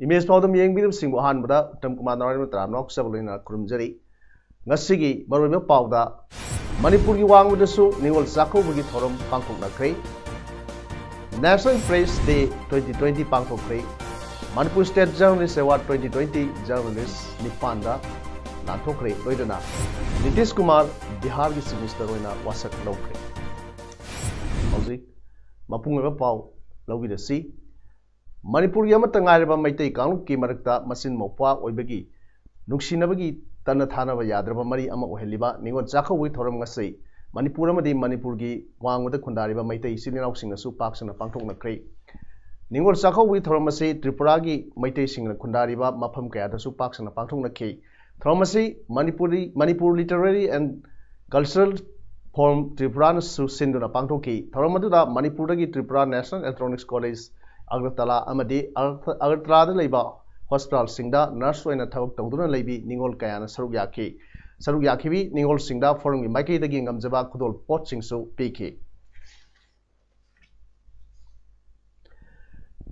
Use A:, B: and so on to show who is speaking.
A: Image Powdam Yang Bidum Sing Wahan Buddha, Tam Commander Tranok Sabalina Krumjari, Nasigi, Marino Powda, Manipur Yuang with the Su, Newell Sako with Torum, Pangkok Nakre, National Press Day 2020 Pangkok Kre, Manipur State Journalist Award 2020 Journalist Nipanda, Nantokre, Loidana, Nitish Kumar, Bihar Chief Minister Roina Wasak Lokre. Hauzi, Mapunga Pau, Logi the Sea. Manipur Yamatangaraba Maitei Kang Ki Marakta Masin Mopa Oibegi Nuxinabagi Tanathana Yadraba Mari Ama Oheliba Ningon Zaka with Toram Gasi Manipurama Manipurgi Wang with the Kundariba Maitei Sinau Sing Su Parks and a Pangtong Nakre Ningon Zaka with Toramasi Tripuragi Maitei Sing Kundariba Mapam Kayata Su Parks and a Pangtong Nake Toramasi Manipur Literary and Cultural Form Tripurana Su Sinduna Pangtoki Toramatuda Manipuragi Tripura National Electronics College Agartala Amadi Agartala the Leba Hospital Singda, Nurse and a Tavak Tanguna Lebi, Ningol Kayana Sarugyaki, Ningol Singda, following Maki the Gingam Jaba Kudol Poching so PK.